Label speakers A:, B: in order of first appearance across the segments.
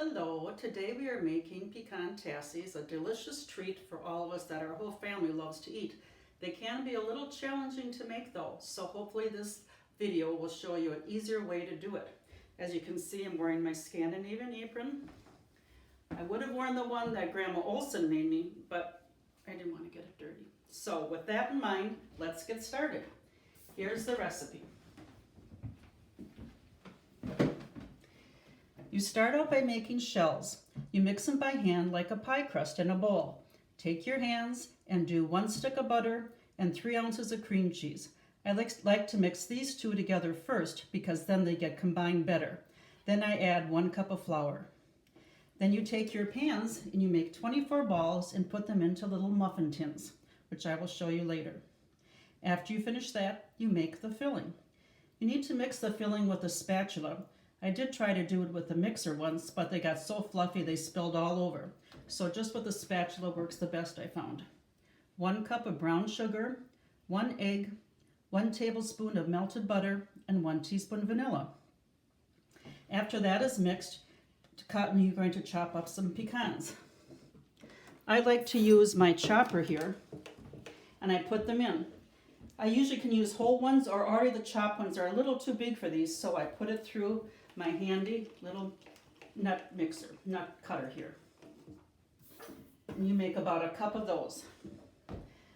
A: Hello, today we are making pecan tassies, a delicious treat for all of us that our whole family loves to eat. They can be a little challenging to make though, so hopefully this video will show you an easier way to do it. As you can see, I'm wearing my Scandinavian apron. I would have worn the one that Grandma Olson made me, but I didn't want to get it dirty. So with that in mind, let's get started. Here's the recipe. You start out by making shells. You mix them by hand like a pie crust in a bowl. Take your hands and do 1 stick of butter and 3 ounces of cream cheese. I like to mix these two together first because then they get combined better. Then I add 1 cup of flour. Then you take your pans and you make 24 balls and put them into little muffin tins, which I will show you later. After you finish that, you make the filling. You need to mix the filling with a spatula. I did try to do it with the mixer once, but they got so fluffy they spilled all over. So just with the spatula works the best, I found. 1 cup of brown sugar, 1 egg, 1 tablespoon of melted butter, and 1 teaspoon vanilla. After that is mixed, you're going to chop up some pecans. I like to use my chopper here, and I put them in. I usually can use whole ones, or already the chopped ones are a little too big for these, so I put it through my handy little nut cutter here. And you make about a cup of those.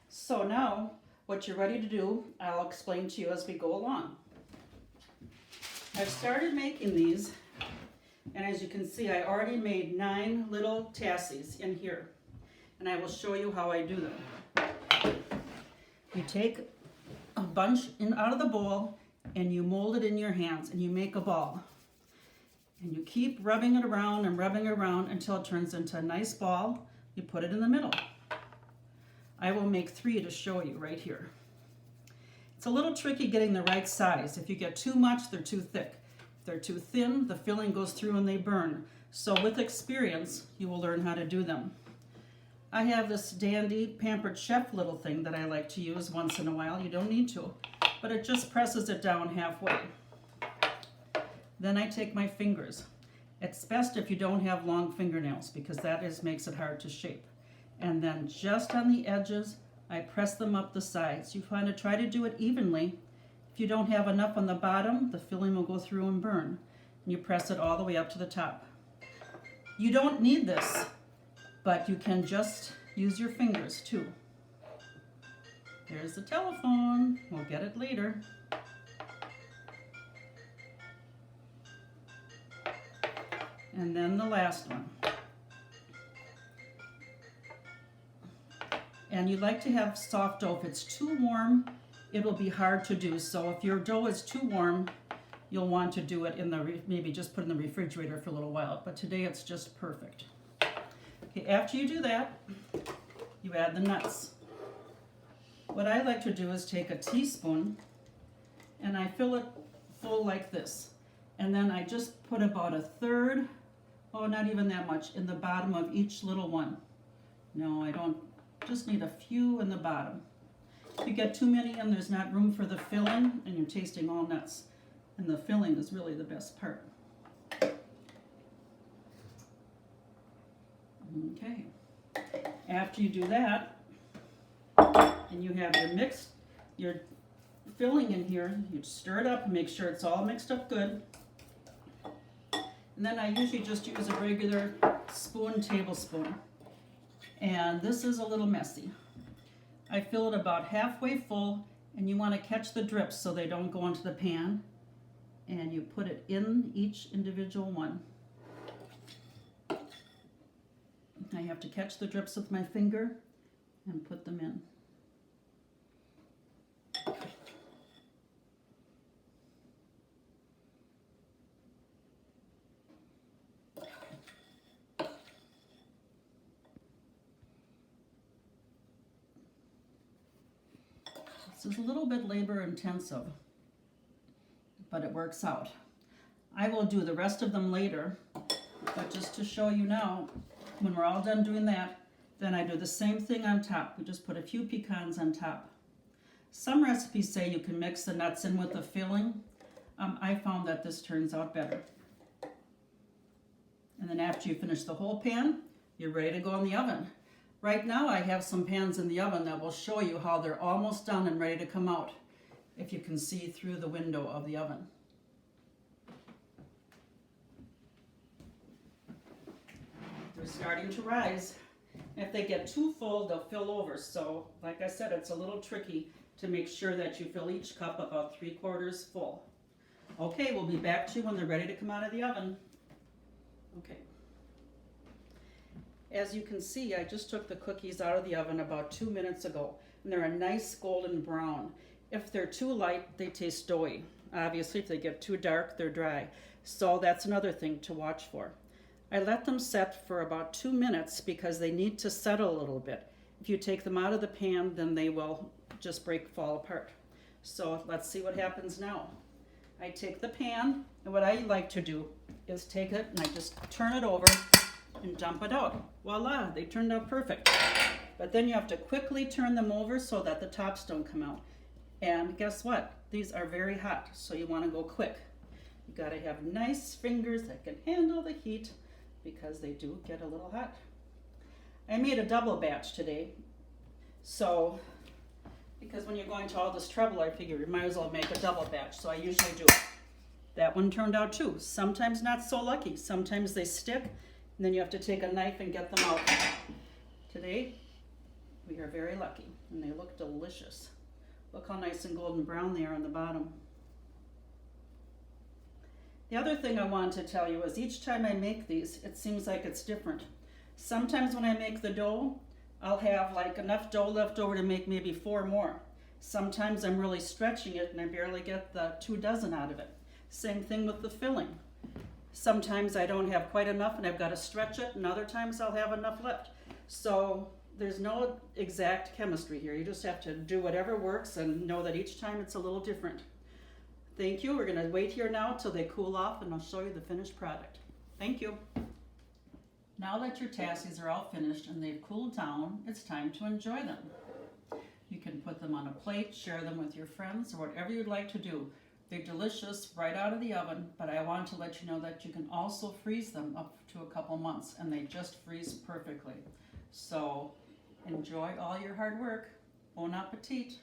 A: So now, what you're ready to do, I'll explain to you as we go along. I've started making these, and as you can see, I already made 9 little tassies in here. And I will show you how I do them. You take a bunch out of the bowl, and you mold it in your hands, and you make a ball. And you keep rubbing it around and rubbing it around until it turns into a nice ball. You put it in the middle. I will make 3 to show you right here. It's a little tricky getting the right size. If you get too much, they're too thick. If they're too thin, the filling goes through and they burn. So with experience, you will learn how to do them. I have this dandy Pampered Chef little thing that I like to use once in a while. You don't need to, but it just presses it down halfway. Then I take my fingers. It's best if you don't have long fingernails because that makes it hard to shape. And then just on the edges, I press them up the sides. You want to try to do it evenly. If you don't have enough on the bottom, the filling will go through and burn. And you press it all the way up to the top. You don't need this, but you can just use your fingers too. There's the telephone. We'll get it later. And then the last one. And you like to have soft dough. If it's too warm, it'll be hard to do. So if your dough is too warm, you'll want to do it in the, maybe just put it in the refrigerator for a little while. But today it's just perfect. Okay, after you do that, you add the nuts. What I like to do is take a teaspoon and I fill it full like this. And then I just put about a third, oh, not even that much, in the bottom of each little one. No, I don't, just need a few in the bottom. If you get too many and there's not room for the filling, and you're tasting all nuts. And the filling is really the best part. Okay. After you do that, and you have your filling in here, you stir it up and make sure it's all mixed up good. And then I usually just use a regular tablespoon. And this is a little messy. I fill it about halfway full, and you want to catch the drips so they don't go into the pan. And you put it in each individual one. I have to catch the drips with my finger and put them in. This is a little bit labor intensive, but it works out. I will do the rest of them later, but just to show you now, when we're all done doing that, then I do the same thing on top. We just put a few pecans on top. Some recipes say you can mix the nuts in with the filling. I found that this turns out better. And then after you finish the whole pan, you're ready to go in the oven. Right now I have some pans in the oven that will show you how they're almost done and ready to come out, if you can see through the window of the oven. They're starting to rise. If they get too full, they'll fill over. So, like I said, it's a little tricky to make sure that you fill each cup about 3/4 full. Okay, we'll be back to you when they're ready to come out of the oven. Okay. As you can see, I just took the cookies out of the oven about 2 minutes ago, and they're a nice golden brown. If they're too light, they taste doughy. Obviously, if they get too dark, they're dry. So that's another thing to watch for. I let them set for about 2 minutes because they need to settle a little bit. If you take them out of the pan, then they will just fall apart. So let's see what happens now. I take the pan, and what I like to do is take it and I just turn it over and dump it out. Voila, they turned out perfect. But then you have to quickly turn them over so that the tops don't come out. And guess what? These are very hot, so you want to go quick. You got to have nice fingers that can handle the heat because they do get a little hot. I made a double batch today, so because when you're going to all this trouble, I figure you might as well make a double batch, so I usually do it. That one turned out too. Sometimes not so lucky. Sometimes they stick, and then you have to take a knife and get them out. Today, we are very lucky, and they look delicious. Look how nice and golden brown they are on the bottom. The other thing I wanted to tell you is each time I make these, it seems like it's different. Sometimes when I make the dough, I'll have like enough dough left over to make maybe 4 more. Sometimes I'm really stretching it and I barely get the 2 dozen out of it. Same thing with the filling. Sometimes I don't have quite enough and I've got to stretch it, and other times I'll have enough left. So there's no exact chemistry here. You just have to do whatever works and know that each time it's a little different. Thank you. We're going to wait here now till they cool off and I'll show you the finished product. Thank you. Now that your tassies are all finished and they've cooled down, it's time to enjoy them. You can put them on a plate, share them with your friends, or whatever you'd like to do. They're delicious right out of the oven, but I want to let you know that you can also freeze them up to a couple months, and they just freeze perfectly. So enjoy all your hard work. Bon appetit.